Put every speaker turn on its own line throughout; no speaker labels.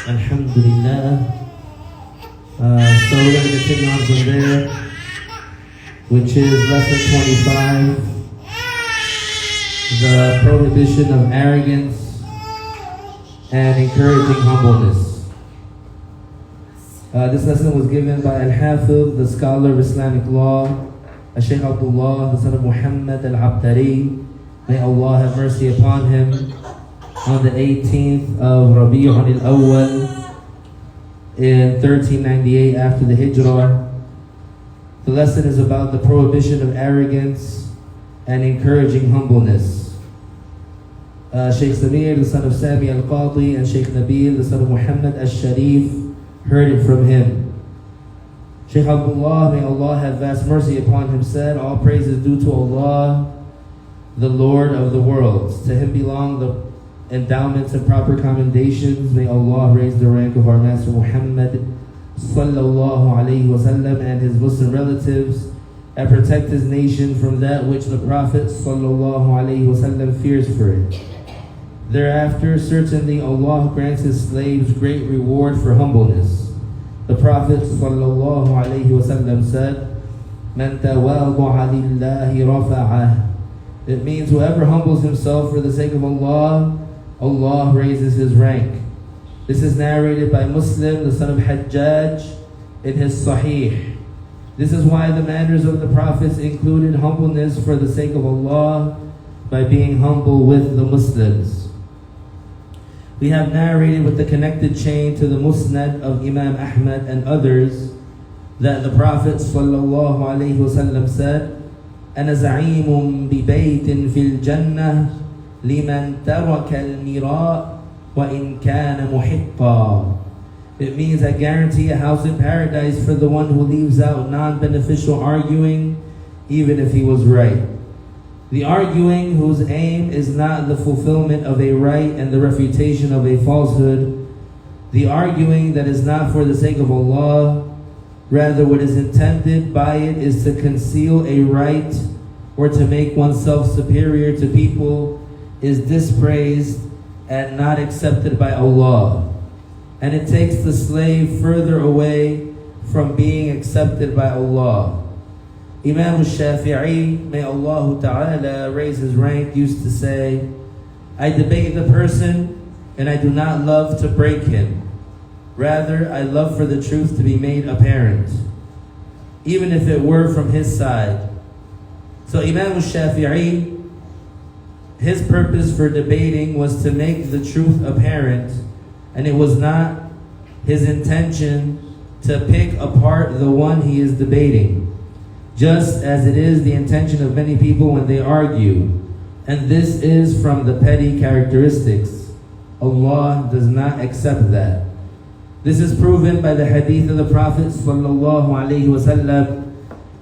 Alhamdulillah. So we're going to continue on from there, which is lesson 25, the prohibition of arrogance and encouraging humbleness. This lesson was given by Al-Hafidh, the scholar of Islamic law, Shaykh Abdullah, the son of Muhammad Al-Abtari. May Allah have mercy upon him, on the 18th of Rabi'un al-Awwal in 1398 after the Hijrah. The lesson is about the prohibition of arrogance and encouraging humbleness. Shaykh Samir, the son of Sami al-Qadi, and Shaykh Nabil, the son of Muhammad al-Sharif, heard it from him. Shaykh Abdullah, may Allah have vast mercy upon him, said, all praise is due to Allah, the Lord of the worlds. To him belong the endowments and proper commendations. May Allah raise the rank of our Master Muhammad sallallahu alayhi wasallam and his Muslim relatives, and protect his nation from that which the Prophet sallallahu alayhi wasallam fears for it. Thereafter, certainly Allah grants his slaves great reward for humbleness. The Prophet sallallahu alayhi wasallam said, "Man tawadha'a lillahi rafa'ah." It means whoever humbles himself for the sake of Allah, Allah raises his rank. This is narrated by Muslim, the son of Hajjaj, in his Sahih. This is why the manners of the prophets included humbleness for the sake of Allah by being humble with the Muslims. We have narrated with the connected chain to the Musnad of Imam Ahmad and others that the Prophet sallallahu alaihi wasallam said, أنا زعيم ببيت في الجنة لمن ترك المراء وإن كان محقا. It means I guarantee a house in paradise for the one who leaves out non-beneficial arguing, even if he was right. The arguing whose aim is not the fulfillment of a right and the refutation of a falsehood. The arguing that is not for the sake of Allah. Rather, what is intended by it is to conceal a right or to make oneself superior to people, is dispraised and not accepted by Allah. And it takes the slave further away from being accepted by Allah. Imam al-Shafi'i, may Allah Ta'ala raise his rank, used to say, I debate the person and I do not love to break him. Rather, I love for the truth to be made apparent, even if it were from his side. So Imam al-Shafi'i, his purpose for debating was to make the truth apparent, and it was not his intention to pick apart the one he is debating, just as it is the intention of many people when they argue. And this is from the petty characteristics. Allah does not accept that. This is proven by the hadith of the Prophet sallallahu alaihi wasallam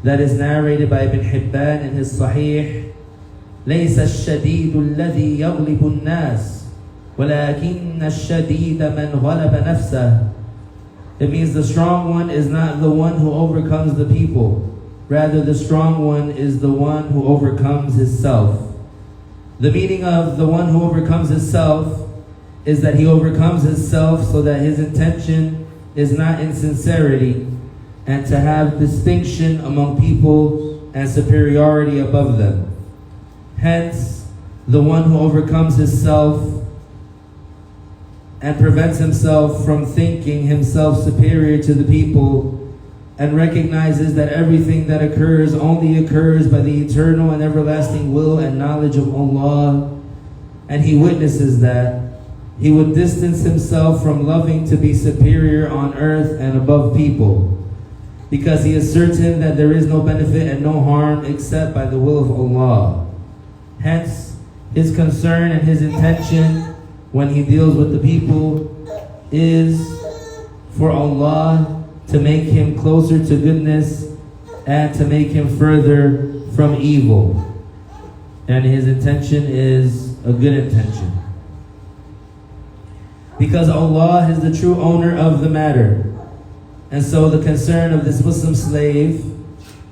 that is narrated by Ibn Hibban in his Sahih. ليس الشديد الذي يغلب الناس ولكن الشديد من غلب نفسه. It means the strong one is not the one who overcomes the people. Rather, the strong one is the one who overcomes himself. The meaning of the one who overcomes himself is that he overcomes himself so that his intention is not insincerity and to have distinction among people and superiority above them. Hence, the one who overcomes himself and prevents himself from thinking himself superior to the people and recognizes that everything that occurs only occurs by the eternal and everlasting will and knowledge of Allah, and he witnesses that, he would distance himself from loving to be superior on earth and above people, because he is certain that there is no benefit and no harm except by the will of Allah. Hence, his concern and his intention when he deals with the people is for Allah to make him closer to goodness and to make him further from evil. And his intention is a good intention. Because Allah is the true owner of the matter. And so the concern of this Muslim slave,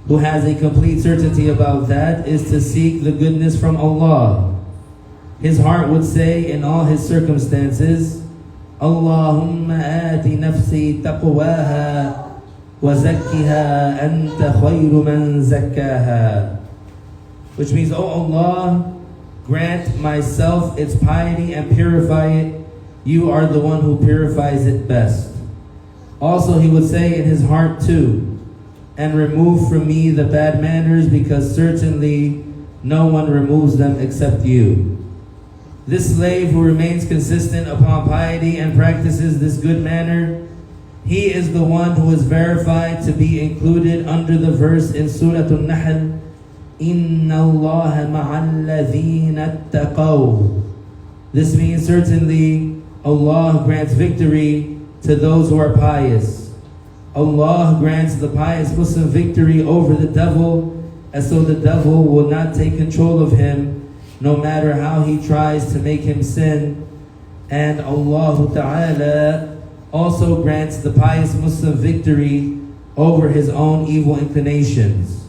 who has a complete certainty about that, is to seek the goodness from Allah. His heart would say in all his circumstances, اللهم آت نفسي تقواها وزكها أنت خير من زكاها. Which means, O Allah, grant myself its piety and purify it. You are the one who purifies it best. Also, he would say in his heart too, and remove from me the bad manners, because certainly no one removes them except you. This slave who remains consistent upon piety and practices this good manner, he is the one who is verified to be included under the verse in Surah An-Nahl, Inna Allah ma'alladhina attaqaw. This means certainly Allah grants victory to those who are pious. Allah grants the pious Muslim victory over the devil, and so the devil will not take control of him, no matter how he tries to make him sin. And Allah Ta'ala also grants the pious Muslim victory over his own evil inclinations.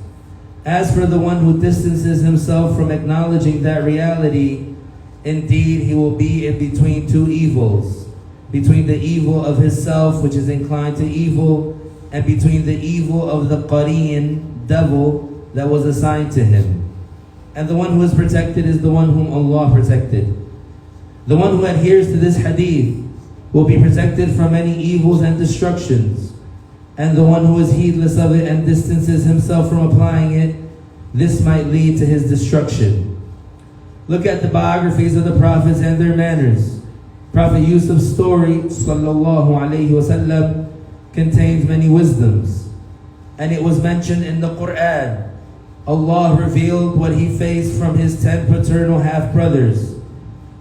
As for the one who distances himself from acknowledging that reality, indeed he will be in between two evils, between the evil of his self, which is inclined to evil, and between the evil of the qareen, devil, that was assigned to him. And the one who is protected is the one whom Allah protected. The one who adheres to this hadith will be protected from many evils and destructions. And the one who is heedless of it and distances himself from applying it, this might lead to his destruction. Look at the biographies of the prophets and their manners. Prophet Yusuf's story, sallallahu alayhi wasallam, contains many wisdoms. And it was mentioned in the Quran. Allah revealed what he faced from his 10 paternal half-brothers.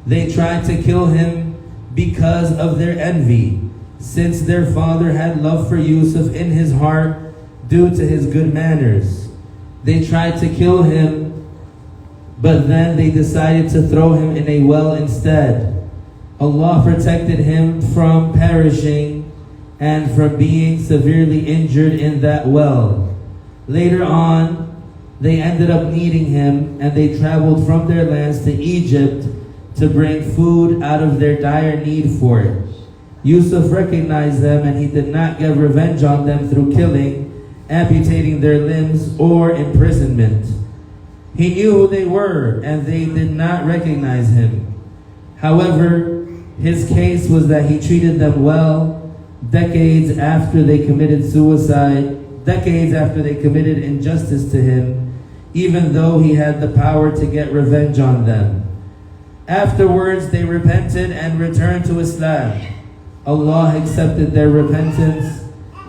They tried to kill him because of their envy, since their father had love for Yusuf in his heart due to his good manners. They tried to kill him, but then they decided to throw him in a well instead. Allah protected him from perishing and from being severely injured in that well. Later on, they ended up needing him, and they traveled from their lands to Egypt to bring food out of their dire need for it. Yusuf recognized them, and he did not get revenge on them through killing, amputating their limbs, or imprisonment. He knew who they were, and they did not recognize him. However, his case was that he treated them well decades after they committed suicide, decades after they committed injustice to him, even though he had the power to get revenge on them. Afterwards, they repented and returned to Islam. Allah accepted their repentance,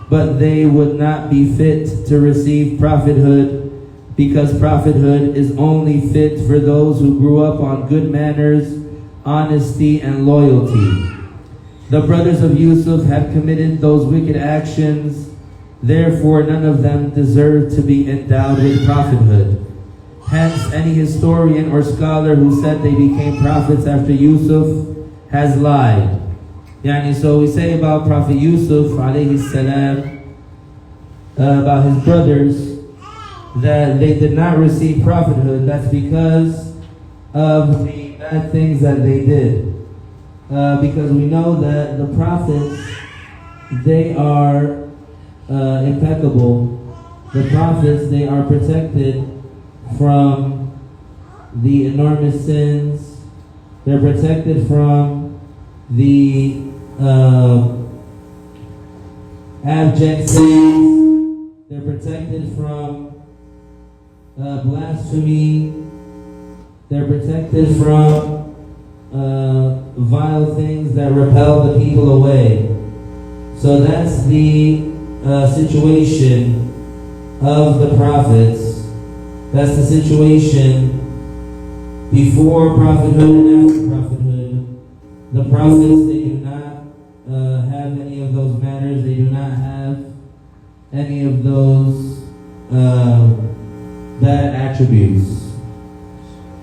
but they would not be fit to receive prophethood, because prophethood is only fit for those who grew up on good manners, honesty, and loyalty. The brothers of Yusuf had committed those wicked actions, therefore none of them deserved to be endowed with prophethood. Hence, any historian or scholar who said they became prophets after Yusuf has lied. So we say about Prophet Yusuf alayhi salam, about his brothers, that they did not receive prophethood. That's because of the bad things that they did. Because we know that the prophets, they are impeccable. The prophets, they are protected from the enormous sins. They're protected from the abject sins. They're protected from blasphemy. They're protected from vile things that repel the people away. So that's the situation of the prophets. That's the situation before prophethood and after prophethood. The prophets, they do not have any of those manners. They do not have any of those bad attributes.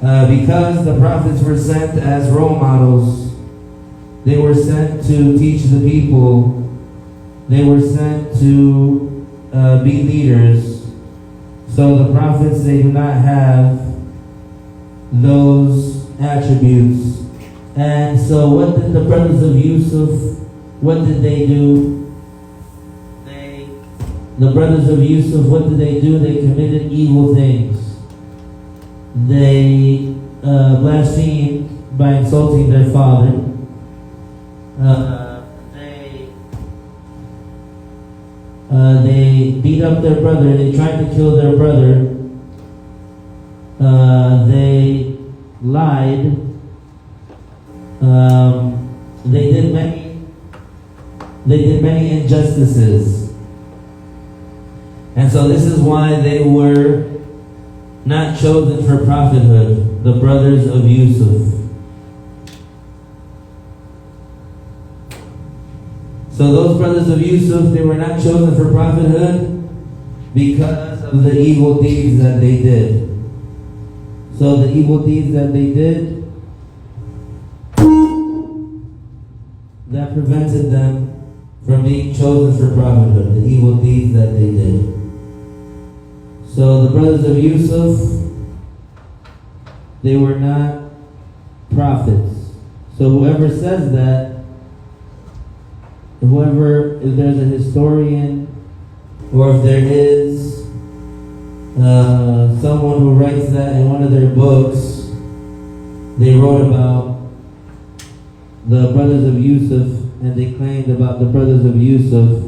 Because the prophets were sent as role models, they were sent to teach the people, they were sent to be leaders. So the prophets, they do not have those attributes And so what did the brothers of Yusuf, what did they do? The brothers of Yusuf, what did they do? They committed evil things. They blasphemed by insulting their father. They beat up their brother. They tried to kill their brother. They lied. They did many injustices. And so this is why they were not chosen for prophethood, the brothers of Yusuf. So those brothers of Yusuf, they were not chosen for prophethood because of the evil deeds that they did. So the evil deeds that they did, that prevented them from being chosen for prophethood, the evil deeds that they did. So the brothers of Yusuf, they were not prophets. So whoever says that, if there's a historian, or if there is someone who writes that in one of their books, they wrote about the brothers of Yusuf, and they claimed about the brothers of Yusuf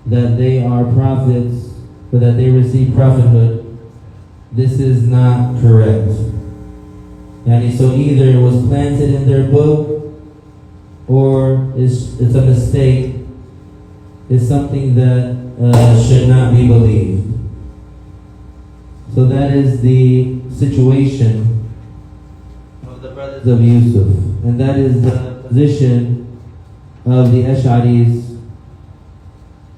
that they are prophets, or that they received prophethood. This is not correct. So either it was planted in their book, or it's a mistake. It's something that should not be believed. So that is the situation of the brothers of Yusuf. And that is the position of the Ash'aris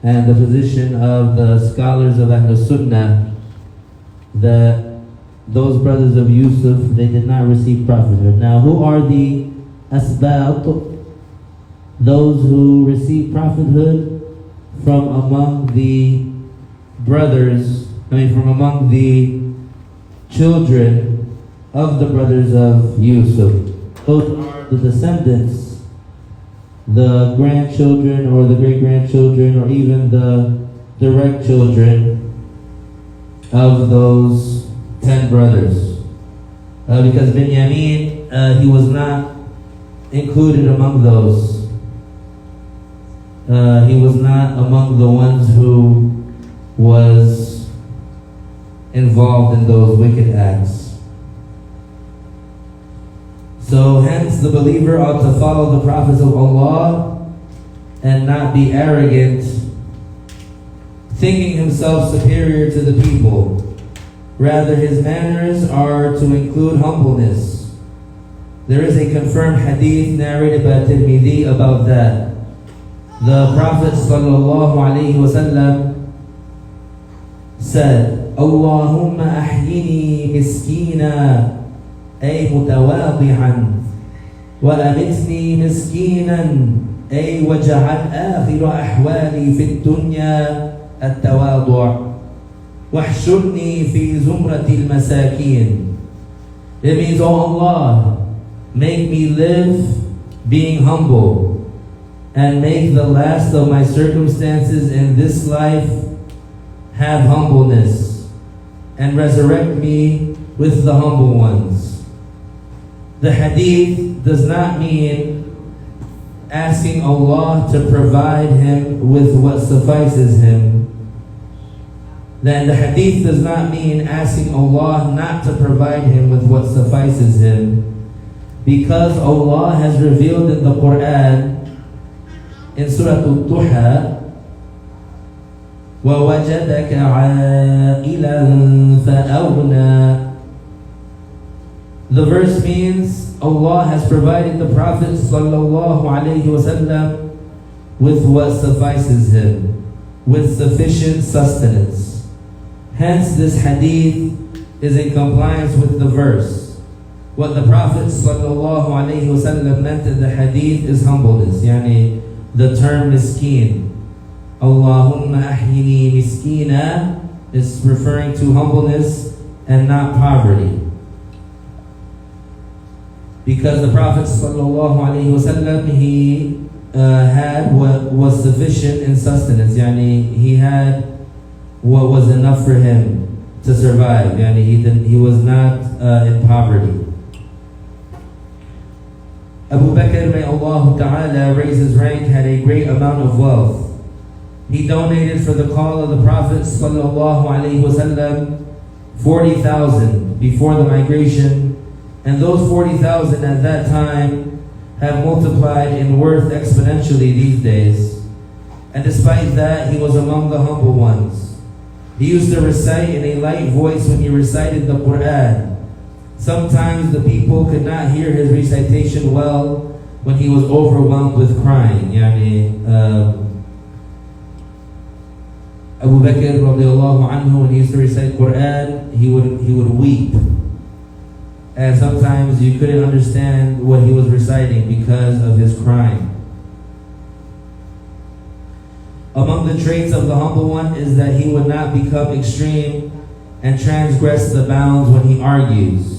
and the position of the scholars of Ahl Sunnah, that those brothers of Yusuf, they did not receive prophethood. Now, who are the Asbat? Those who receive prophethood from among the brothers, from among the children of the brothers of Yusuf. Those are the descendants, the grandchildren or the great-grandchildren or even the direct children of those 10 brothers. Because Binyamin, he was not included among those. He was not among the ones who was involved in those wicked acts. So hence the believer ought to follow the prophets of Allah and not be arrogant, thinking himself superior to the people. Rather, his manners are to include humbleness. There is a confirmed hadith narrated by Tirmidhi about that. The Prophet ﷺ said, Allahumma ahyini miskina, ay mutawadi'an, wa amitni miskinan, ay waja'al akhir ahwali fi dunya at-tawadu', wahshurni fi zumrati al-masakin. It means, oh Allah, make me live being humble, and make the last of my circumstances in this life have humbleness, and resurrect me with the humble ones. The hadith does not mean asking Allah to provide him with what suffices him. Then the hadith does not mean asking Allah not to provide him with what suffices him, because Allah has revealed in the Quran in Surah Al-Duha, وَوَجَدَكَ عَائِلًا فَأَغْنَى. The verse means Allah has provided the Prophet ﷺ with what suffices him, with sufficient sustenance. Hence this hadith is in compliance with the verse. What the Prophet ﷺ meant in the hadith is humbleness. The term miskin, Allahumma ahyini miskina, is referring to humbleness and not poverty. because the Prophet ﷺ, he had what was sufficient in sustenance. Yani he had what was enough for him to survive. Yani he was not in poverty. Abu Bakr, may Allah Ta'ala raise his rank, had a great amount of wealth. He donated for the call of the Prophet ﷺ 40,000 before the migration, and those 40,000 at that time have multiplied in worth exponentially these days. And despite that, he was among the humble ones. He used to recite in a light voice when he recited the Quran. Sometimes the people could not hear his recitation well when he was overwhelmed with crying. Abu Bakr radiallahu anhu, when he used to recite Quran, he would weep. And sometimes you couldn't understand what he was reciting because of his crying. Among the traits of the humble one is that he would not become extreme and transgress the bounds when he argues.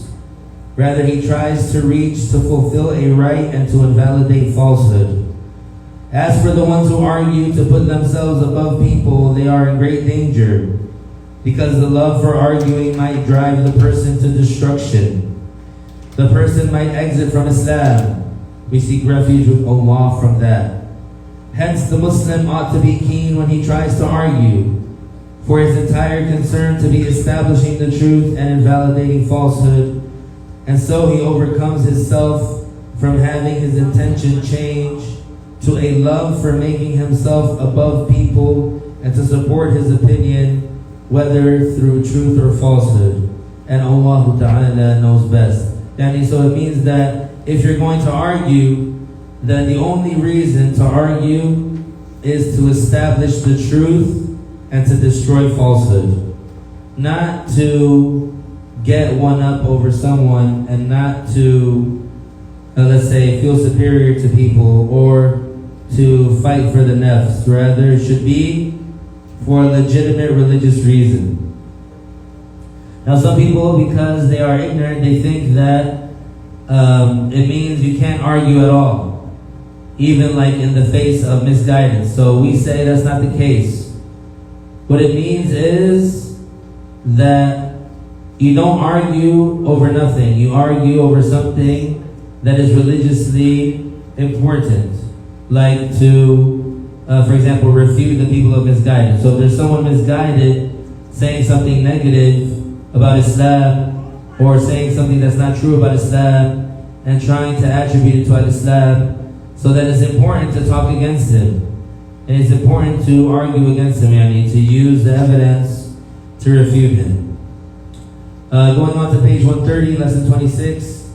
Rather, he tries to reach to fulfill a right and to invalidate falsehood. As for the ones who argue to put themselves above people, they are in great danger, because the love for arguing might drive the person to destruction. The person might exit from Islam. We seek refuge with Allah from that. Hence, the Muslim ought to be keen when he tries to argue, for his entire concern to be establishing the truth and invalidating falsehood, and so he overcomes himself from having his intention change to a love for making himself above people and to support his opinion, whether through truth or falsehood. And Allah Ta'ala knows best. So it means that if you're going to argue, then the only reason to argue is to establish the truth and to destroy falsehood. Not to get one up over someone, and not to, let's say, feel superior to people or to fight for the nafs. Rather, it should be for a legitimate religious reason. Now, some people, because they are ignorant, they think that it means you can't argue at all, even like in the face of misguidance. So we say that's not the case. What it means is that you don't argue over nothing. You argue over something that is religiously important, like to, for example, refute the people of misguidance. So if there's someone misguided saying something negative about Islam, or saying something that's not true about Islam, and trying to attribute it to Islam, so that it's important to talk against him. And it's important to argue against him, to use the evidence to refute him. Going on to page 130, lesson 26,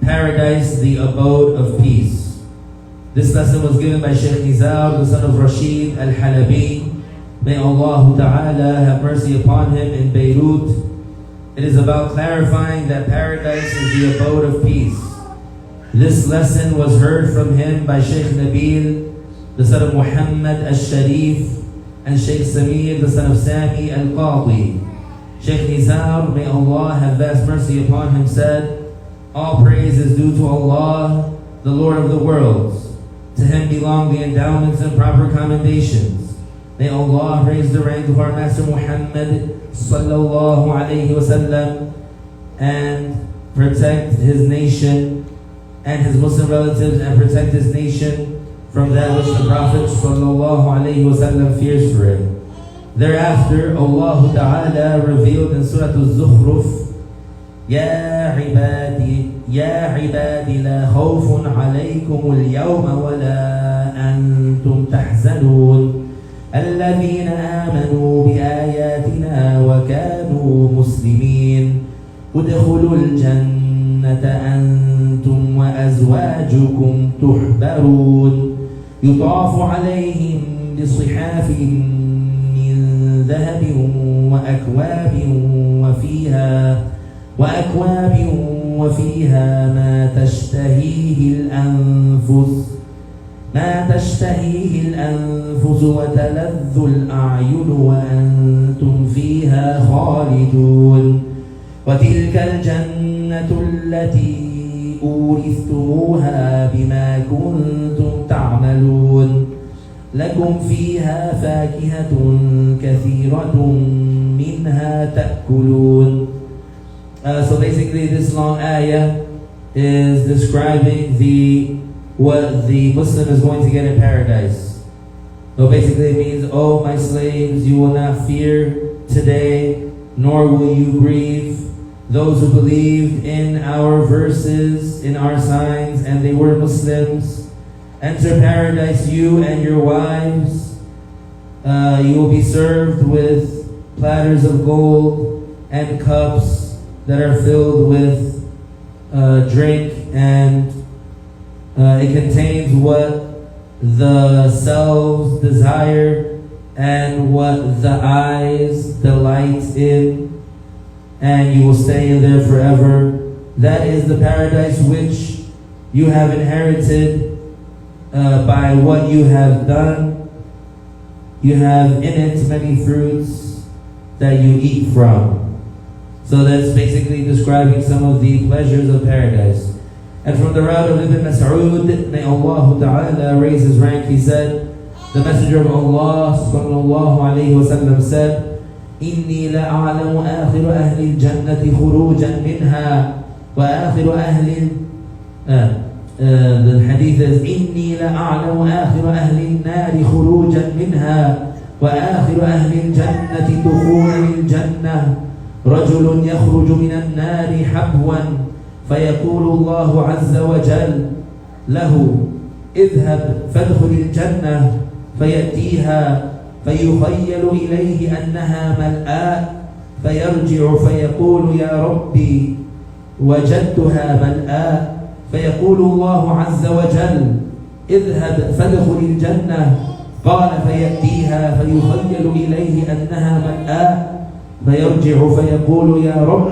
Paradise, the abode of peace. This lesson was given by Sheikh Nizar, the son of Rashid al-Halabi. May Allah Ta'ala have mercy upon him, in Beirut. It is about clarifying that paradise is the abode of peace. This lesson was heard from him by Sheikh Nabil, the son of Muhammad al-Sharif, and Sheikh Samir, the son of Sami al-Qadi. Sheikh Nizar, may Allah have vast mercy upon him, said, all praise is due to Allah, the Lord of the worlds. To him belong the endowments and proper commendations. May Allah raise the rank of our Master Muhammad sallallahu alayhi wasallam and protect his nation and his Muslim relatives, and protect his nation from that which the Prophet sallallahu alayhi wasallam fears for it. Thereafter, Allah Ta'ala revealed in Surah Al-Zukhruf, Ya ibadi la khawfun alaykum al-yawma wa la antum tahzanun alladhina amanu bi ayatina wa kanu muslimin udkhulul jannata antum wa azwajukum tuhbarun yutafu alayhim bisihafin ذهب وأكواب وفيها ما تشتهيه الأنفس وتلذ الأعين وأنتم فيها خالدون وتلك الجنة التي أورثتموها بما كنتم تعملون لكم فيها فاكهة كثيرة منها تأكلون. So basically this long ayah is describing what the Muslim is going to get in paradise. So basically it means, oh my slaves, you will not fear today, nor will you grieve. Those who believed in our verses, in our signs, and they were Muslims, enter paradise, you and your wives. You will be served with platters of gold and cups that are filled with drink, and it contains what the selves desire and what the eyes delight in, and you will stay in there forever. That is the paradise which you have inherited by what you have done. You have in it many fruits that you eat from. So that's basically describing some of the pleasures of paradise. And from the route of Ibn Mas'ud, may Allah Ta'ala raise his rank, he said, the Messenger of Allah sallallahu alayhi wa sallam said, إِنِّي لَأَعْلَمُ آخِرَ أَهْلِ الْجَنَّةِ خُرُوجًا مِنْهَا وَآخِرُ أَهْلِ the hadith is إِنِّي لَأَعْلَمُ آخِرَ أَهْلِ النَّارِ خُرُوجًا مِنْهَا وآخر أهل الجنة دخولا الجنة رجل يخرج من النار حبوا فيقول الله عز وجل له اذهب فادخل الجنة فيأتيها فيخيل إليه أنها ملآء فيرجع فيقول يا ربي وجدتها ملآء فيقول الله عز وجل اذهب فادخل الجنة قال فيأتيها فيخيل إليه أنها ملآء فيرجع فيقول يا رب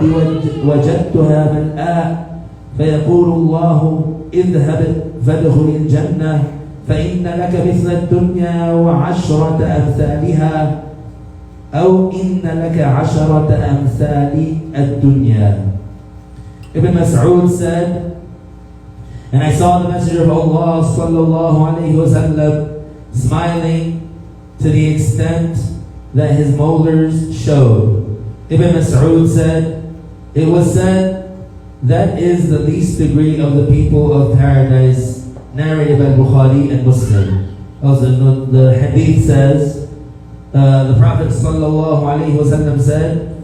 وجدتها ملآء فيقول الله اذهب فادخل الجنة فإن لك مثل الدنيا وعشرة أمثالها أو إن لك عشرة أمثال الدنيا. Ibn Mas'ud said, and I saw the Messenger of Allah sallallahu alayhi wa sallam smiling to the extent that his molars showed. Ibn Mas'ud said, it was said, that is the least degree of the people of paradise, narrated by Bukhari and Muslim. Also, the hadith says, the Prophet sallallahu alayhi wa sallam said,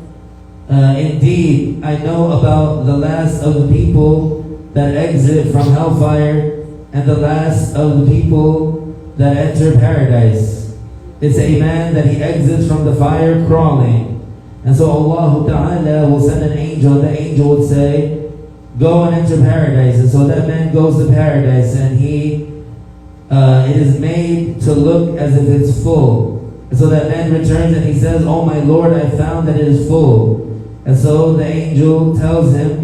indeed, I know about the last of the people that exit from hellfire and the last of the people that enter paradise. It's a man that he exits from the fire crawling. And so Allah Ta'ala will send an angel. The angel would say, go and enter paradise. And so that man goes to paradise, and it is made to look as if it's full. And so that man returns and he says, oh my Lord, I found that it is full. And so the angel tells him,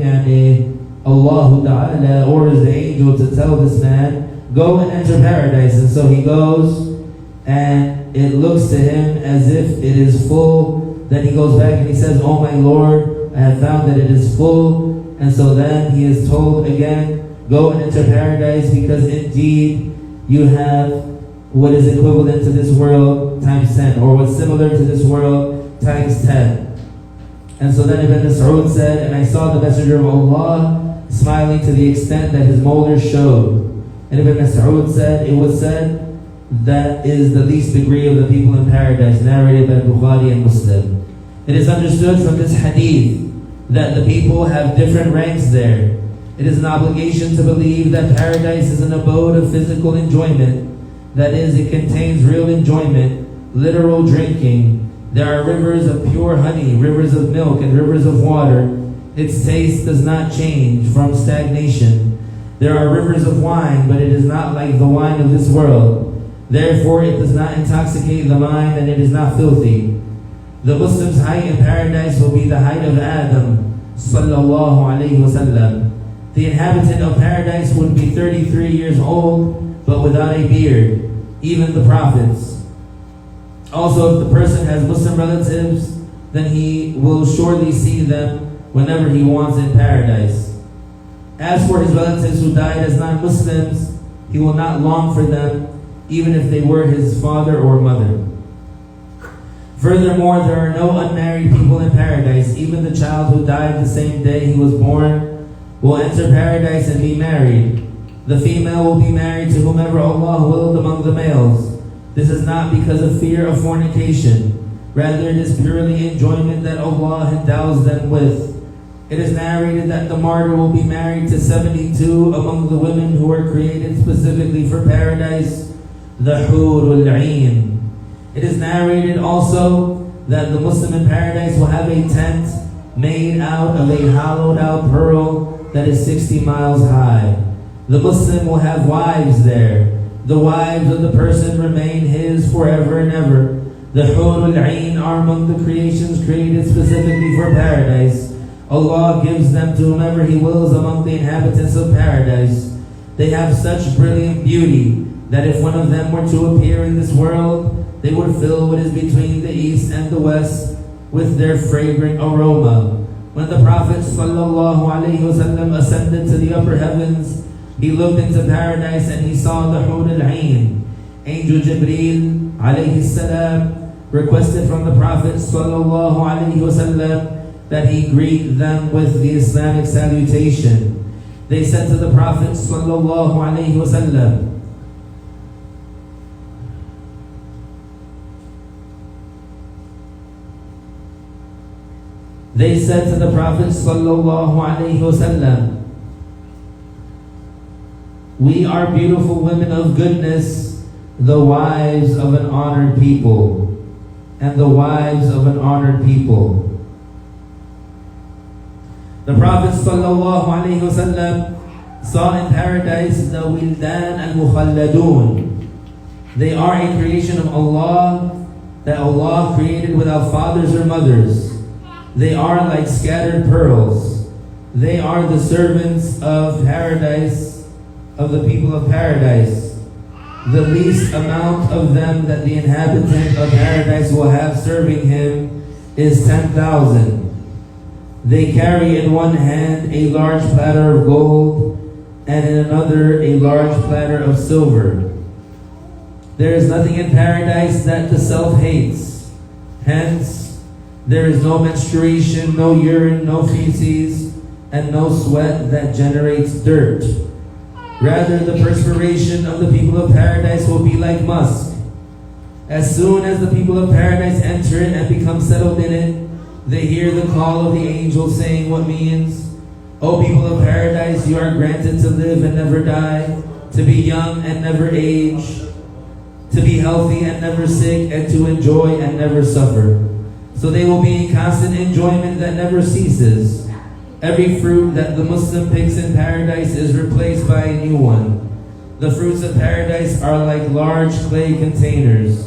Allah Ta'ala orders the angel to tell this man, go and enter paradise. And so he goes, and it looks to him as if it is full. Then he goes back and he says, oh my Lord, I have found that it is full. And so then he is told again, go and enter paradise, because indeed you have what is equivalent to this world times 10, or what's similar to this world times 10. And so then Ibn Mas'ud said, and I saw the Messenger of Allah smiling to the extent that his molars showed. And Ibn Mas'ud said, it was said, that is the least degree of the people in paradise, narrated by Bukhari and Muslim. It is understood from this hadith that the people have different ranks there. It is an obligation to believe that paradise is an abode of physical enjoyment. That is, it contains real enjoyment, literal drinking. There are rivers of pure honey, rivers of milk, and rivers of water. Its taste does not change from stagnation. There are rivers of wine, but it is not like the wine of this world. Therefore, it does not intoxicate the mind, and it is not filthy. The Muslim's height in paradise will be the height of Adam, sallallahu alayhi wa sallam. The inhabitant of paradise would be 33 years old, but without a beard, even the prophets. Also, if the person has Muslim relatives, then he will surely see them whenever he wants in paradise. As for his relatives who died as non-Muslims, he will not long for them, even if they were his father or mother. Furthermore, there are no unmarried people in paradise. Even the child who died the same day he was born will enter paradise and be married. The female will be married to whomever Allah willed among the males. This is not because of fear of fornication. Rather, it is purely enjoyment that Allah endows them with. It is narrated that the martyr will be married to 72 among the women who were created specifically for paradise, the Hurul Ain. It is narrated also that the Muslim in paradise will have a tent made out of a hollowed out pearl that is 60 miles high. The Muslim will have wives there. The wives of the person remain his forever and ever. The Hurul Ain are among the creations created specifically for paradise. Allah gives them to whomever He wills among the inhabitants of paradise. They have such brilliant beauty that if one of them were to appear in this world, they would fill what is between the east and the west with their fragrant aroma. When the Prophet ﷺ ascended to the upper heavens, he looked into paradise and he saw the Hur al-Ain. Angel Jibreel alayhi salam requested from the Prophet ﷺ that he greet them with the Islamic salutation. They said to the Prophet ﷺ, we are beautiful women of goodness, the wives of an honored people, and the wives of an honored people. The Prophet ﷺ saw in paradise the Wildan al-Mukhalladun. They are a creation of Allah that Allah created without fathers or mothers. They are like scattered pearls. They are the servants of paradise, of the people of paradise. The least amount of them that the inhabitant of paradise will have serving him is 10,000. They carry in one hand a large platter of gold, and in another a large platter of silver. There is nothing in paradise that the self hates. Hence, there is no menstruation, no urine, no feces, and no sweat that generates dirt. Rather, the perspiration of the people of paradise will be like musk. As soon as the people of paradise enter it and become settled in it, they hear the call of the angel saying what means, O people of paradise, you are granted to live and never die, to be young and never age, to be healthy and never sick, and to enjoy and never suffer. So they will be in constant enjoyment that never ceases. Every fruit that the Muslim picks in paradise is replaced by a new one. The fruits of paradise are like large clay containers.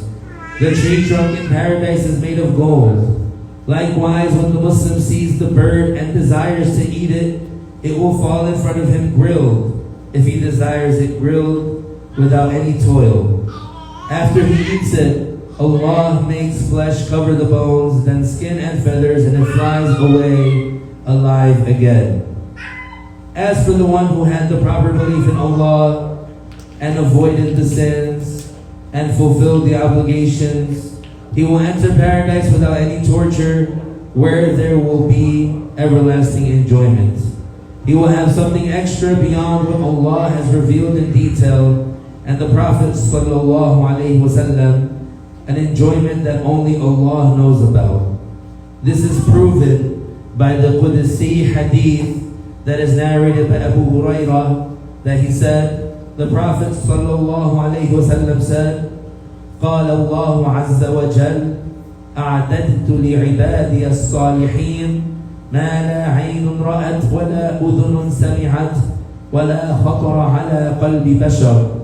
The tree trunk in paradise is made of gold. Likewise, when the Muslim sees the bird and desires to eat it, it will fall in front of him grilled, if he desires it grilled without any toil. After he eats it, Allah makes flesh cover the bones, then skin and feathers, and it flies away alive again. As for the one who had the proper belief in Allah and avoided the sins and fulfilled the obligations, he will enter paradise without any torture, where there will be everlasting enjoyment. He will have something extra beyond what Allah has revealed in detail, and the Prophet ﷺ, an enjoyment that only Allah knows about. This is proven by the Qudsi hadith that is narrated by Abu Hurairah, that he said, the Prophet ﷺ said, قال الله عز وجل أعددت لعبادي الصالحين ما لا عين رأت ولا أذن سمعت ولا خطر على قلب بشر.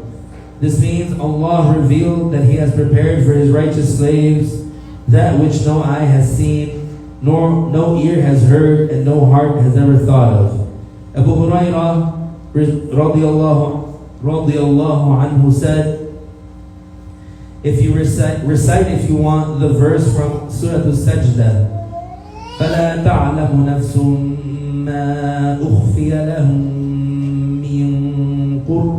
This means Allah revealed that He has prepared for His righteous slaves that which no eye has seen, nor no ear has heard, and no heart has ever thought of. Abu Hurairah radiallahu anhu said, if you recite if you want the verse from Surah Al-Sajdah, فَلَا تَعْلَمُ نَفْسٌ مَا أُخْفِيَ لَهُم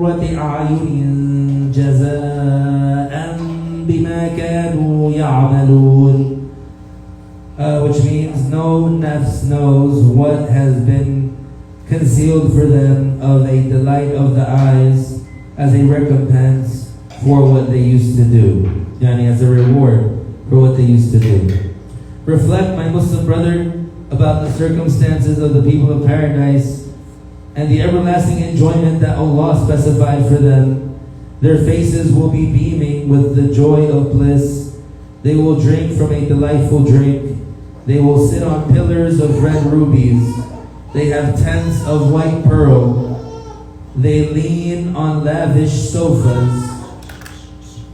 قرة أعين جزاء بما كانوا يعملون. Which means no nafs knows what has been concealed for them of a delight of the eyes as a recompense for what they used to do. Yani as a reward for what they used to do. Reflect, my Muslim brother, about the circumstances of the people of paradise and the everlasting enjoyment that Allah specified for them. Their faces will be beaming with the joy of bliss. They will drink from a delightful drink. They will sit on pillars of red rubies. They have tents of white pearl. They lean on lavish sofas.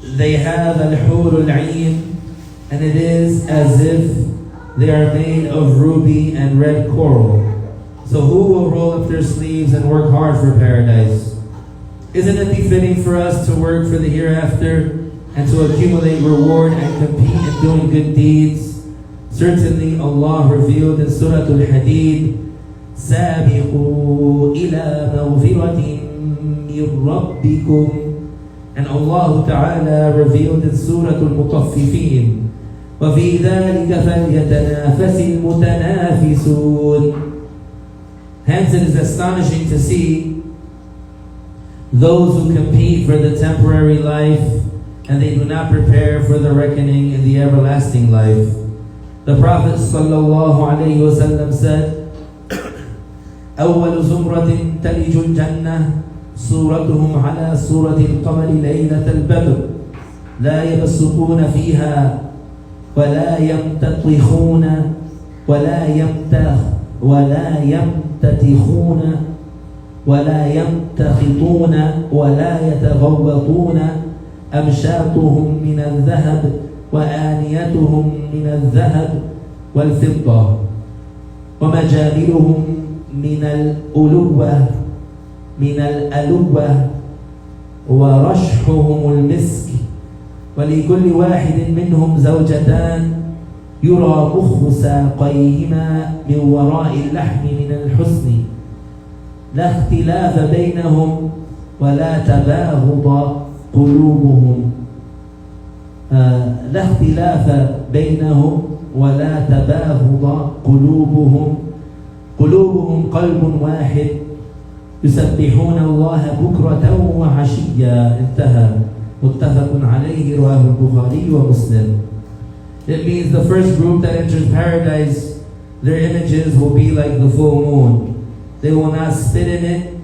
They have al-hur al-ayn, and it is as if they are made of ruby and red coral. So who will roll up their sleeves and work hard for paradise? Isn't it befitting for us to work for the hereafter and to accumulate reward and compete in doing good deeds? Certainly Allah revealed in Surah Al-Hadid, سَابِقُوا إِلَى مَغْفِرَةٍ مِّن رَبِّكُمْ, and Allah Ta'ala revealed in Surah Al-Mutaffifin, وَفِي ذَلِكَ فَلْيَتَنَافَسِ الْمُتَنَافِسُونَ. Hence it is astonishing to see those who compete for the temporary life and they do not prepare for the reckoning in the everlasting life. The Prophet ﷺ said, أول زمرة تلج الجنة صورتهم على صورة القمر ليلة البدر لا يبصقون فيها ولا يمتطخون ولا يمتتخون ولا يمتخطون ولا يتغوطون أمشاطهم من الذهب وآنيتهم من الذهب والفضة ومجاملهم من الألوة ورشحهم المسك ولكل واحد منهم زوجتان يرى مخ ساقيهما من وراء اللحم من الحسن لا اختلاف بينهم ولا تباغض قلوبهم لا اختلاف بينهم ولا تباغض قلوبهم قلب واحد يسبحون الله بكرة وعشيا. انتهى. متفق عليه رواه البخاري ومسلم. It means the first group that enters paradise, their images will be like the full moon. They will not spit in it,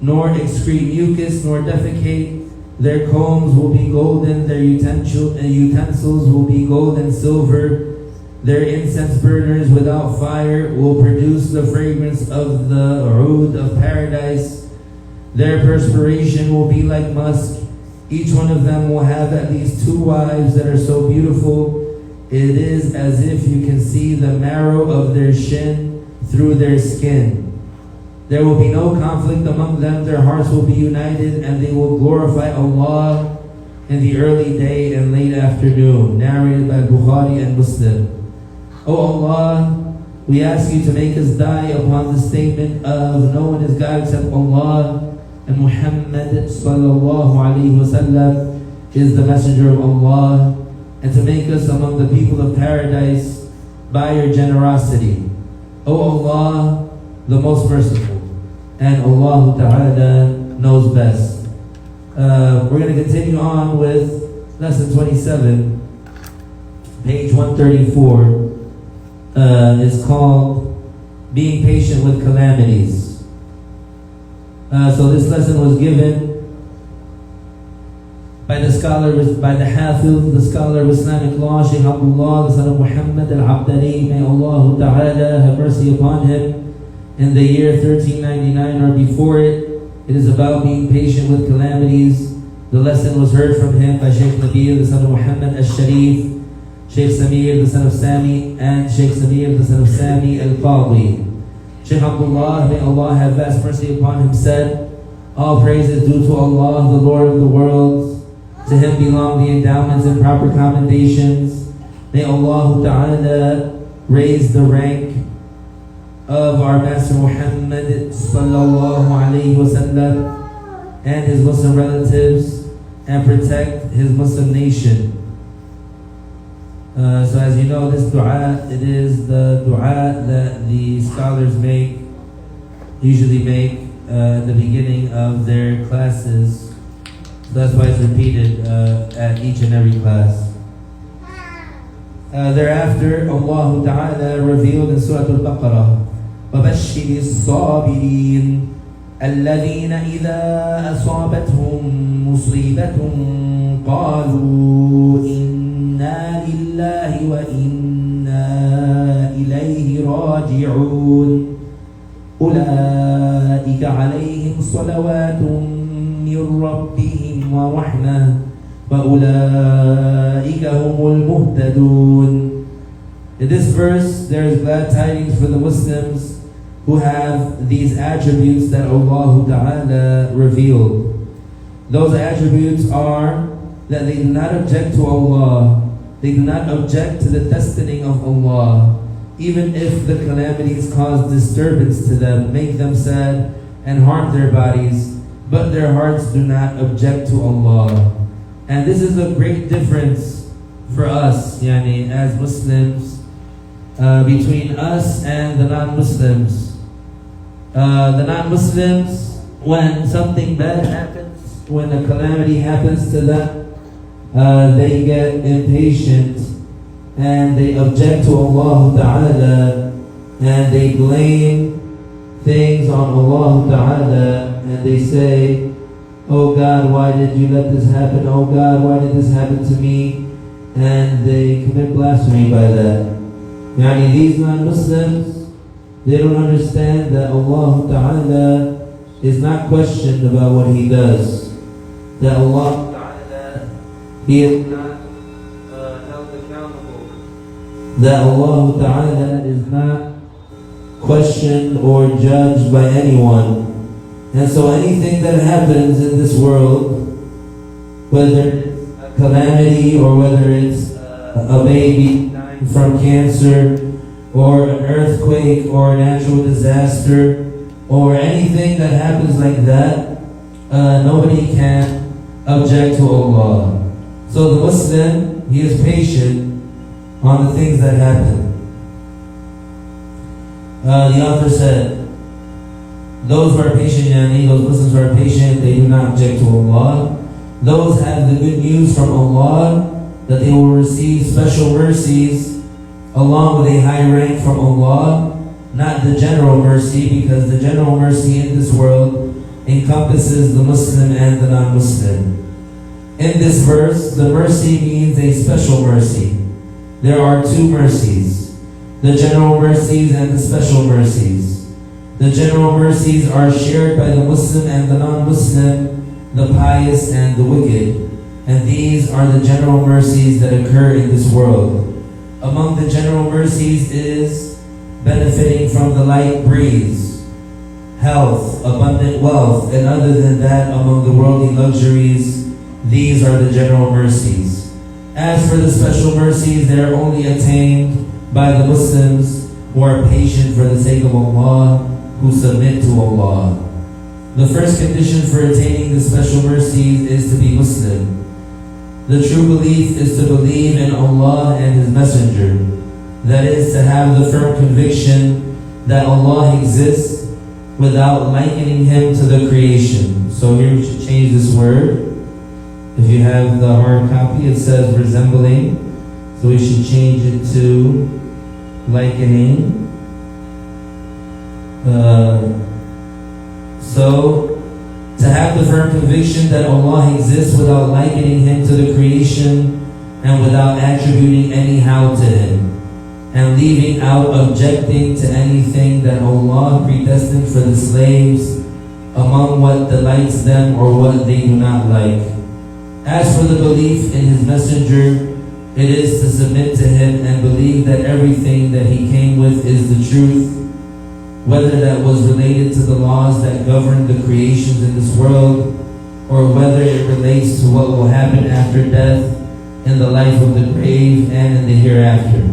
nor excrete mucus, nor defecate. Their combs will be golden, their utensils will be gold and silver. Their incense burners without fire will produce the fragrance of the oud of paradise. Their perspiration will be like musk. Each one of them will have at least 2 wives that are so beautiful. It is as if you can see the marrow of their shin through their skin. There will be no conflict among them. Their hearts will be united and they will glorify Allah in the early day and late afternoon. Narrated by Bukhari and Muslim. O Allah, we ask you to make us die upon the statement of no one is God except Allah, and Muhammad sallallahu alayhi wasallam is the messenger of Allah, and to make us among the people of paradise by your generosity. O Allah, the most merciful, and Allah Ta'ala knows best. We're going to continue on with lesson 27, page 134. Is called Being Patient with Calamities. So this lesson was given by the Hafiz, the scholar of Islamic law, Shaykh Abdullah, the son of Muhammad al-Abdari, may Allah Ta'ala have mercy upon him, in the year 1399 or before it. It is about being patient with calamities. The lesson was heard from him by Shaykh Nabil, the son of Muhammad al-Sharif, Shaykh Samir, the son of Sami, and Shaykh Samir, the son of Sami al-Qadi. Shaykh Abdullah, may Allah have vast mercy upon him, said, all praise is due to Allah, the Lord of the worlds. To Him belong the endowments and proper commendations. May Allah Ta'ala raise the rank of our Master Muhammad sallallahu alayhi wa sallam and his Muslim relatives and protect his Muslim nation. So as you know, this dua, it is the dua that the scholars usually make at the beginning of their classes. So that's why it's repeated at each and every class. Thereafter, Allah Ta'ala revealed in Surah Al-Baqarah, وَبَشِّرِ الصَّابِرِينَ الَّذِينَ إِذَا أَصَابَتْهُمْ مُصِيبَةٌ قَالُوا إِنَّا لِلَّهِ وَإِنَّا إِلَيْهِ رَاجِعُونَ أُولَئِكَ عَلَيْهِمْ صَلَوَاتٌ مِّن رَّبِّهِمْ وَرَحْمَةٌ وَأُولَئِكَ هُمُ الْمُهْتَدُونَ. In this verse, there is glad tidings for the Muslims who have these attributes that Allah Ta'ala revealed. Those attributes are that they do not object to Allah, they do not object to the destining of Allah, even if the calamities cause disturbance to them, make them sad and harm their bodies, but their hearts do not object to Allah. And this is a great difference for us, as Muslims, between us and the non-Muslims. The non-Muslims, when something bad happens, when a calamity happens to them, they get impatient and they object to Allah Ta'ala and they blame things on Allah Ta'ala and they say, "Oh God, why did you let this happen? Oh God, why did this happen to me?" And they commit blasphemy by that. These non-Muslims, they don't understand that Allah Ta'ala is not questioned about what He does. That Allah Ta'ala, He is not held accountable. That Allah Ta'ala is not questioned or judged by anyone. And so anything that happens in this world, whether it's a calamity or whether it's a baby dying from cancer or an earthquake or a natural disaster or anything that happens like that, nobody can object to Allah. So the Muslim, he is patient on the things that happen. The author said, those who are patient, those Muslims who are patient, they do not object to Allah. Those have the good news from Allah that they will receive special mercies along with a high rank from Allah, not the general mercy, because the general mercy in this world encompasses the Muslim and the non-Muslim. In this verse, the mercy means a special mercy. There are two mercies, the general mercies and the special mercies. The general mercies are shared by the Muslim and the non-Muslim, the pious and the wicked. And these are the general mercies that occur in this world. Among the general mercies is benefiting from the light breeze, health, abundant wealth, and other than that, among the worldly luxuries, these are the general mercies. As for the special mercies, they are only attained by the Muslims who are patient for the sake of Allah, who submit to Allah. The first condition for attaining the special mercies is to be Muslim. The true belief is to believe in Allah and His Messenger. That is, to have the firm conviction that Allah exists without likening Him to the creation. So here we should change this word. If you have the hard copy, it says resembling. So we should change it to likening. So, to have the firm conviction that Allah exists without likening Him to the creation and without attributing any how to Him, and leaving out objecting to anything that Allah predestined for the slaves among what delights them or what they do not like. As for the belief in His Messenger, it is to submit to Him and believe that everything that He came with is the truth, whether that was related to the laws that govern the creations in this world, or whether it relates to what will happen after death, in the life of the grave, and in the hereafter.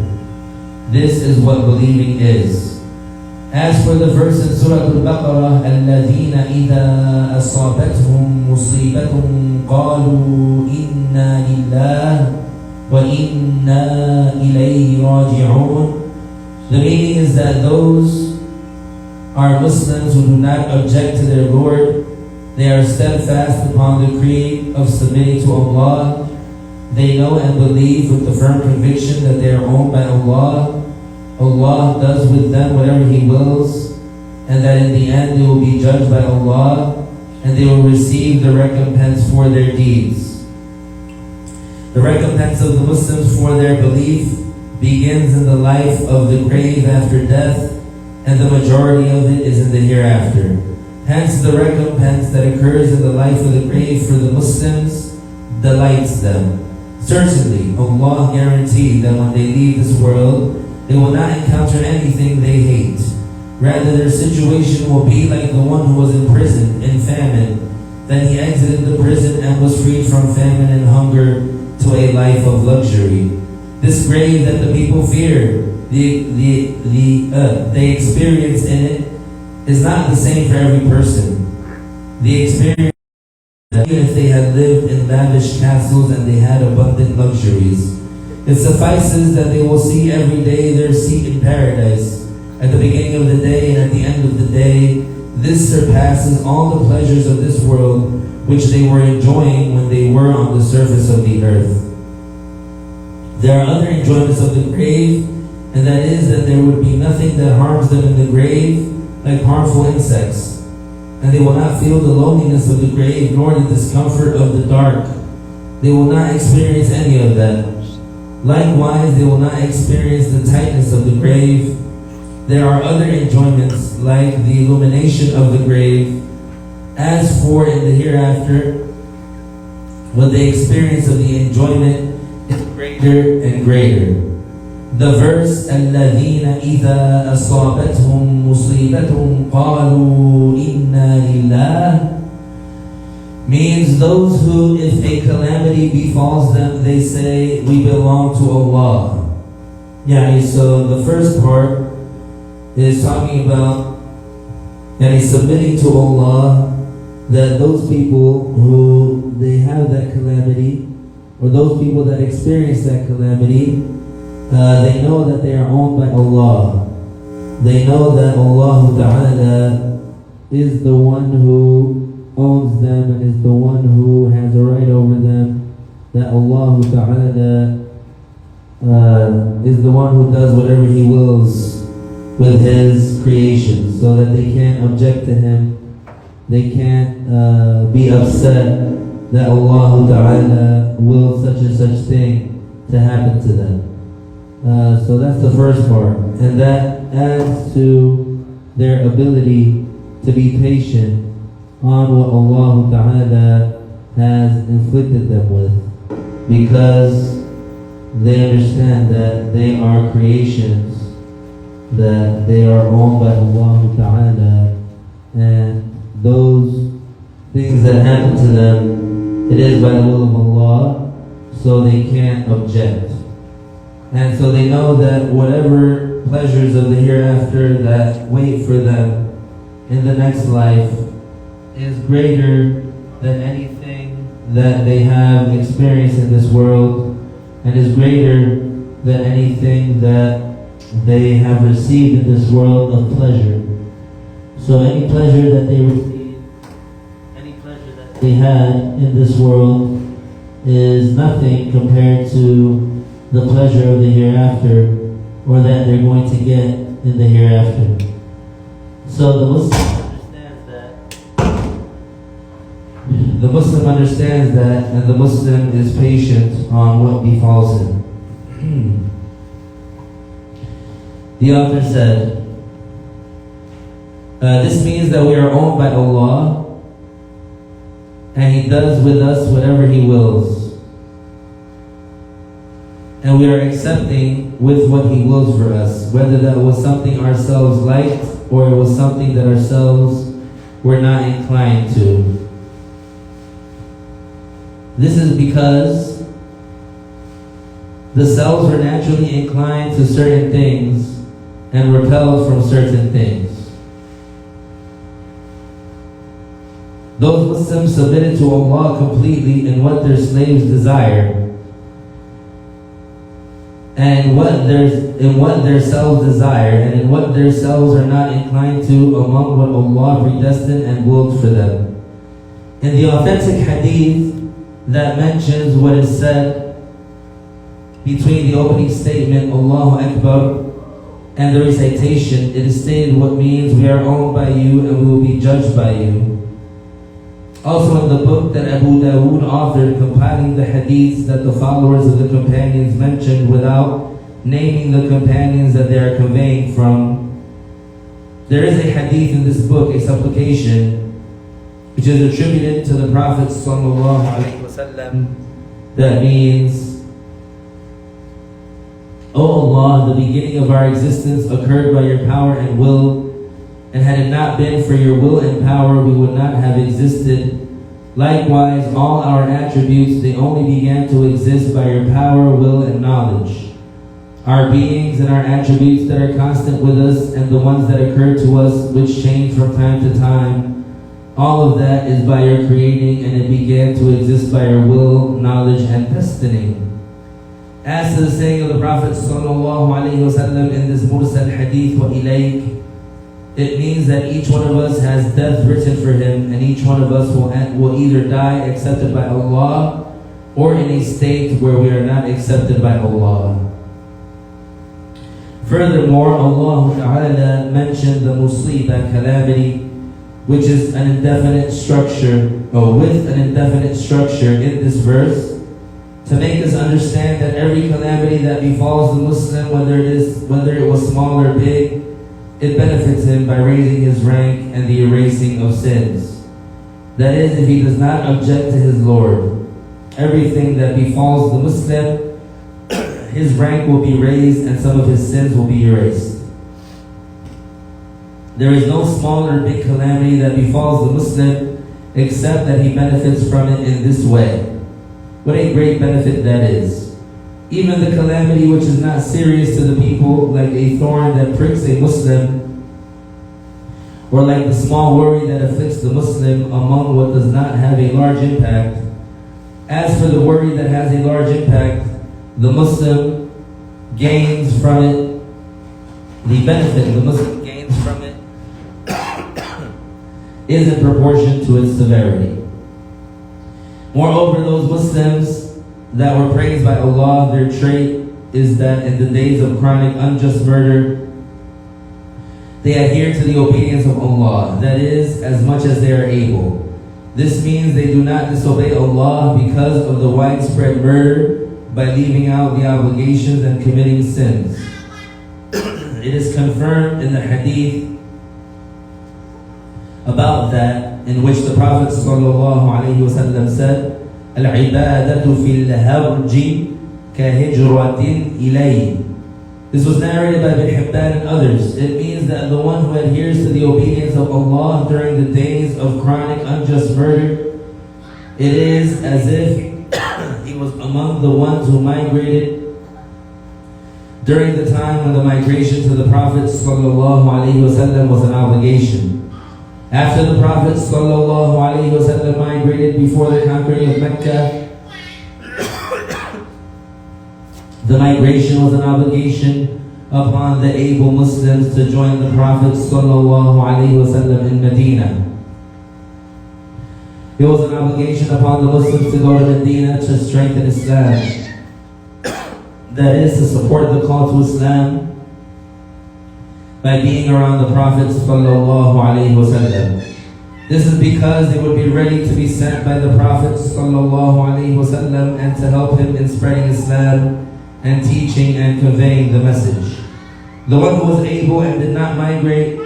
This is what believing is. As for the verse in Surah Al-Baqarah, الَّذِينَ إِذَا أَصَابَتْهُمْ مُصِيبَةٌ قَالُوا إِنَّا لِلَّهِ وَإِنَّا إِلَيْهِ رَاجِعُونَ. The meaning is that those are Muslims who do not object to their Lord. They are steadfast upon the creed of submitting to Allah. They know and believe with the firm conviction that they are owned by Allah. Allah does with them whatever He wills, and that in the end they will be judged by Allah, and they will receive the recompense for their deeds. The recompense of the Muslims for their belief begins in the life of the grave after death, and the majority of it is in the hereafter. Hence, the recompense that occurs in the life of the grave for the Muslims delights them. Certainly, Allah guaranteed that when they leave this world, they will not encounter anything they hate. Rather, their situation will be like the one who was imprisoned in famine. Then he exited the prison and was freed from famine and hunger to a life of luxury. This grave that the people fear, they experience in it, is not the same for every person. The experience, even if they had lived in lavish castles and they had abundant luxuries, it suffices that they will see every day their seat in paradise. At the beginning of the day and at the end of the day, this surpasses all the pleasures of this world which they were enjoying when they were on the surface of the earth. There are other enjoyments of the grave, and that is that there would be nothing that harms them in the grave, like harmful insects. And they will not feel the loneliness of the grave, nor the discomfort of the dark. They will not experience any of that. Likewise, they will not experience the tightness of the grave. There are other enjoyments, like the illumination of the grave. As for in the hereafter, what the experience of the enjoyment is greater and greater. The verse, الَّذِينَ إِذَا أَصَابَتْهُمْ مُصِيبَةٌ قَالُوا إِنَّا لِلَّهِ, means those who, if a calamity befalls them, they say, we belong to Allah. So the first part is talking about submitting to Allah, that those people who they have that calamity, or those people that experience that calamity, they know that they are owned by Allah. They know that Allah Ta'ala is the one who owns them and is the one who has a right over them, that Allah Ta'ala is the one who does whatever He wills with His creation, so that they can't object to Him, they can't be upset that Allah Ta'ala wills such and such thing to happen to them. So that's the first part, and that adds to their ability to be patient on what Allah Ta'ala has inflicted them with, because they understand that they are creations, that they are owned by Allah Ta'ala, and those things that happen to them, it is by the will of Allah, so they can't object. And so they know that whatever pleasures of the hereafter that wait for them in the next life is greater than anything that they have experienced in this world, and is greater than anything that they have received in this world of pleasure. So any pleasure that they received, any pleasure that they had in this world is nothing compared to the pleasure of the hereafter, or that they're going to get in the hereafter. So the Muslim understands that, and the Muslim is patient on what befalls him. The author said, this means that we are owned by Allah, and He does with us whatever He wills. And we are accepting with what He wills for us, whether that was something ourselves liked, or it was something that ourselves were not inclined to. This is because the selves are naturally inclined to certain things, and repelled from certain things. Those Muslims submitted to Allah completely in what their slaves desire and in what their selves desire and in what their selves are not inclined to among what Allah predestined and willed for them. In the authentic hadith that mentions what is said between the opening statement, Allahu Akbar, and the recitation, it is stated what means we are owned by you and we will be judged by you. Also in the book that Abu Dawood authored compiling the hadiths that the followers of the companions mentioned without naming the companions that they are conveying from, there is a hadith in this book, a supplication, which is attributed to the Prophet ﷺ that means, O Allah, the beginning of our existence occurred by your power and will, and had it not been for your will and power, we would not have existed. Likewise, all our attributes, they only began to exist by your power, will, and knowledge. Our beings and our attributes that are constant with us and the ones that occur to us which change from time to time, all of that is by your creating, and it began to exist by your will, knowledge, and destiny. As to the saying of the Prophet ﷺ in this Mursal Hadith, wa ilayk, it means that each one of us has death written for him, and each one of us will either die accepted by Allah or in a state where we are not accepted by Allah. Furthermore, Allah Ta'ala mentioned the musibah, calamity, which is an indefinite structure, or with an indefinite structure in this verse, to make us understand that every calamity that befalls the Muslim, whether it was small or big, it benefits him by raising his rank and the erasing of sins. That is, if he does not object to his Lord, everything that befalls the Muslim, his rank will be raised and some of his sins will be erased. There is no small or big calamity that befalls the Muslim except that he benefits from it in this way. What a great benefit that is. Even the calamity which is not serious to the people, like a thorn that pricks a Muslim, or like the small worry that afflicts the Muslim among what does not have a large impact. As for the worry that has a large impact, the Muslim gains from it, the benefit the Muslim gains from it is in proportion to its severity. Moreover, those Muslims that were praised by Allah, their trait is that in the days of chronic unjust murder, they adhere to the obedience of Allah, that is, as much as they are able. This means they do not disobey Allah because of the widespread murder by leaving out the obligations and committing sins. It is confirmed in the hadith about that, in which the Prophet ﷺ said, العبادة في الهرج كهجرة إليه. This was narrated by Ibn Hibban and others. It means that the one who adheres to the obedience of Allah during the days of chronic unjust murder, it is as if he was among the ones who migrated during the time when the migration to the Prophet ﷺ was an obligation. After the Prophet ﷺ migrated before the conquering of Mecca, the migration was an obligation upon the able Muslims to join the Prophet ﷺ in Medina. It was an obligation upon the Muslims to go to Medina to strengthen Islam. That is, to support the call to Islam by being around the Prophet ﷺ. This is because they would be ready to be sent by the Prophet ﷺ and to help him in spreading Islam and teaching and conveying the message. The one who was able and did not migrate,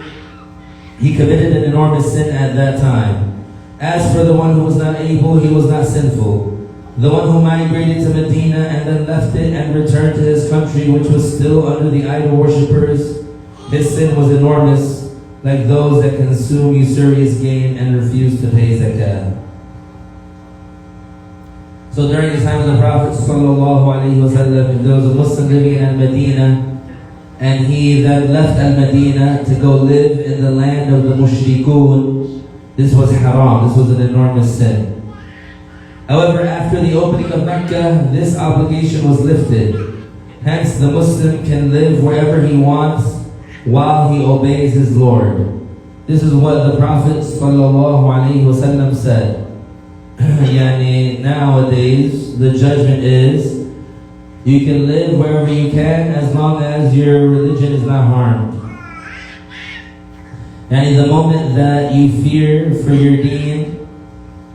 he committed an enormous sin at that time. As for the one who was not able, he was not sinful. The one who migrated to Medina and then left it and returned to his country, which was still under the idol worshippers, his sin was enormous, like those that consume usurious gain and refuse to pay zakah. So during the time of the Prophet ﷺ, if there was a Muslim living in Medina and he then left Al-Madinah to go live in the land of the Mushrikun. This was haram, this was an enormous sin. However, after the opening of Mecca, this obligation was lifted. Hence, the Muslim can live wherever he wants while he obeys his Lord. This is what the Prophet ﷺ said. Nowadays, the judgment is, you can live wherever you can as long as your religion is not harmed. And the moment that you fear for your deen,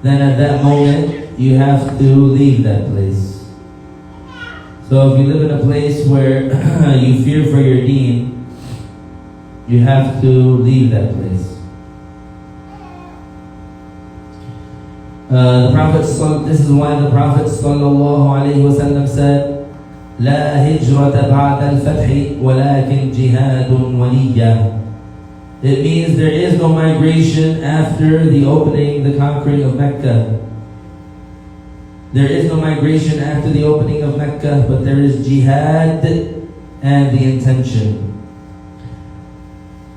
then at that moment you have to leave that place. So if you live in a place where you fear for your deen, you have to leave that place. This is why the Prophet ﷺ said, لا هجرة بعد الفتح ولكن جهاد ونية. It means there is no migration after the opening, the conquering of Mecca. There is no migration after the opening of Mecca, but there is jihad and the intention.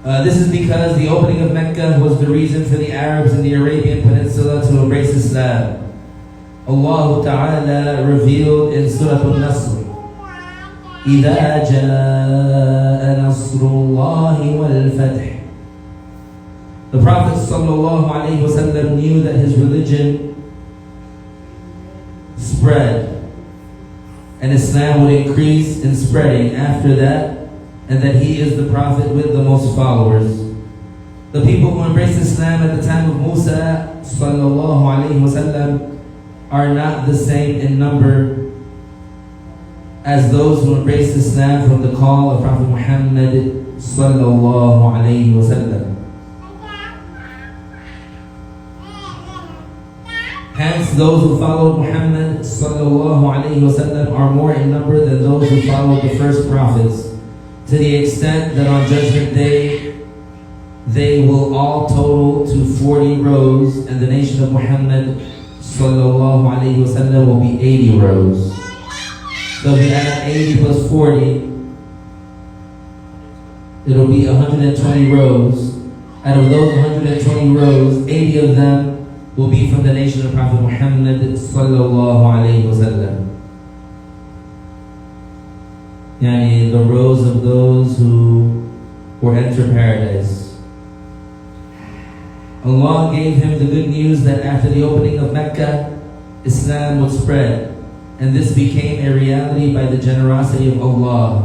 This is because the opening of Mecca was the reason for the Arabs in the Arabian Peninsula to embrace Islam. Allah Ta'ala revealed in Surah Al-Nasr, إِذَا جَاءَ نَصْرُ اللَّهِ وَالْفَتْحِ. The Prophet ﷺ knew that his religion spread and Islam would increase in spreading after that, and that he is the Prophet with the most followers. The people who embraced Islam at the time of Musa ﷺ are not the same in number as those who embraced Islam from the call of Prophet Muhammad ﷺ. Hence, those who followed Muhammad ﷺ are more in number than those who followed the first prophets, to the extent that on Judgment Day, they will all total to 40 rows, and the nation of Muhammad ﷺ will be 80 rows. So if you add 80 plus 40, it'll be 120 rows. Out of those 120 rows, 80 of them will be from the nation of Prophet Muhammad ﷺ. The rows of those who will enter paradise. Allah gave him the good news that after the opening of Mecca, Islam would spread. And this became a reality by the generosity of Allah.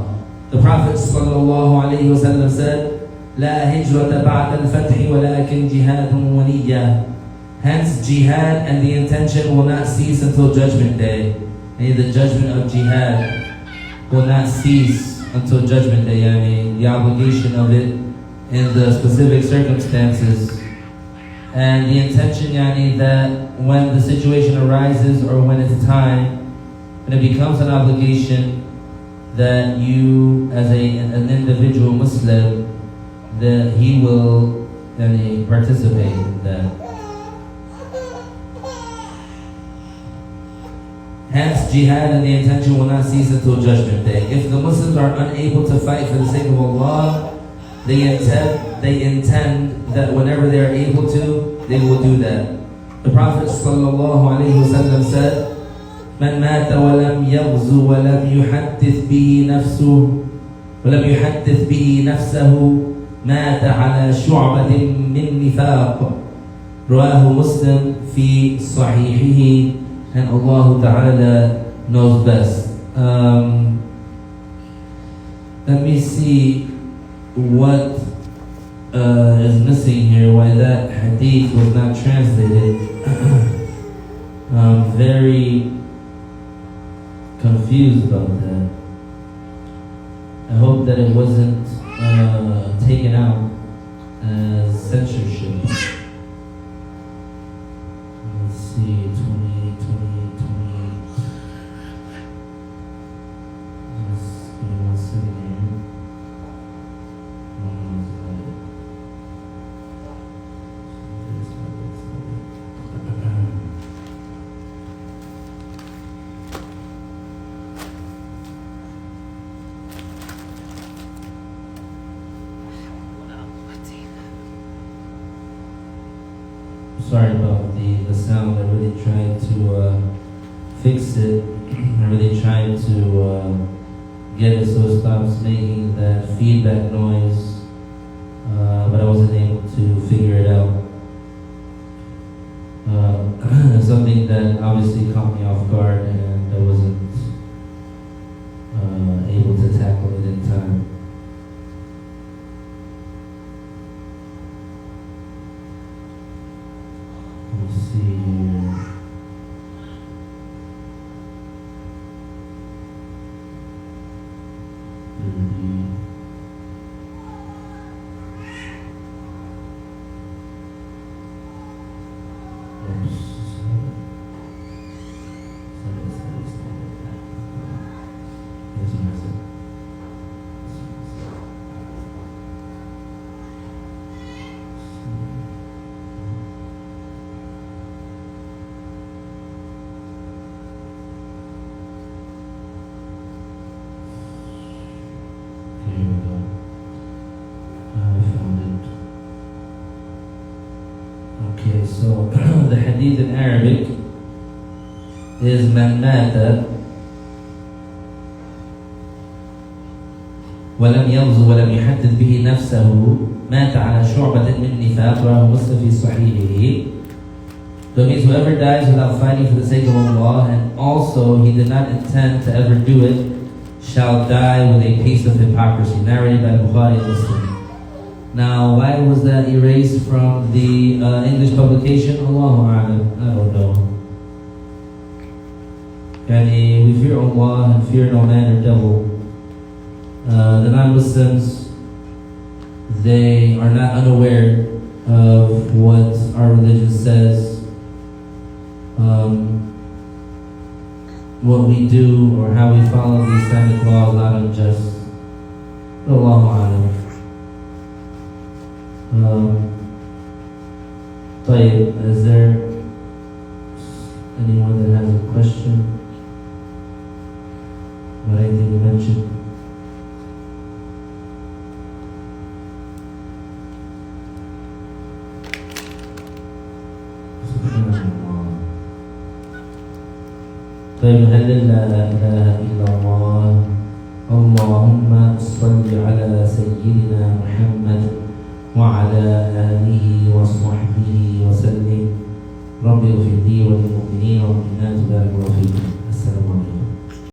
The Prophet ﷺ said, لا هجرة بعد الفتح ولكن جهاد ونية. Hence, jihad and the intention will not cease until Judgment Day. And the judgment of jihad will not cease until Judgment Day. The obligation of it in the specific circumstances. And the intention, that when the situation arises or when it's time, when it becomes an obligation, that you, as an individual Muslim, that he will participate in that. Hence, jihad and the intention will not cease until Judgment Day. If the Muslims are unable to fight for the sake of Allah, they intend that whenever they are able to, they will do that. The Prophet ﷺ said, من مات ولم يغزو ولم يحدث به نفسه مات على شعبة من نفاق. رواه مسلم في صحيحه. And Allah Ta'ala knows best. Let me see what is missing here, why that hadith was not translated. I'm very confused about that. I hope that it wasn't taken out as censorship. Let's see, 28. Just give me 1 second here. sorry about the sound. I really tried to fix it. I really tried to get it so it stops making that feedback noise, but I wasn't able to figure it out. Something that obviously caught me off guard, and I wasn't able to tackle it in time. Let's see here. Okay, so the hadith in Arabic is man mata ولم يغزو ولم يحدد به نفسه مات على شعبة من نفاق رواه مسلم في صحيحه. So it means whoever dies without fighting for the sake of Allah, and also he did not intend to ever do it, shall die with a piece of hypocrisy. Narrated by Bukhari and Muslim. Now, why was that erased from the English publication? Allahu A'lam. I don't know. Yani, we fear Allah and fear no man or devil. The non-Muslims, they are not unaware of what our religion says, what we do or how we follow the Islamic law is not unjust. Allahu A'lam. Is there anyone that has a question about anything you mentioned? هل لا إله إلا الله اللهم صل على سيدنا محمد وعلى آله وصحبه وسلم. رب اغفر لي وللمؤمنين والمؤمنات بارك الله فيكم. السلام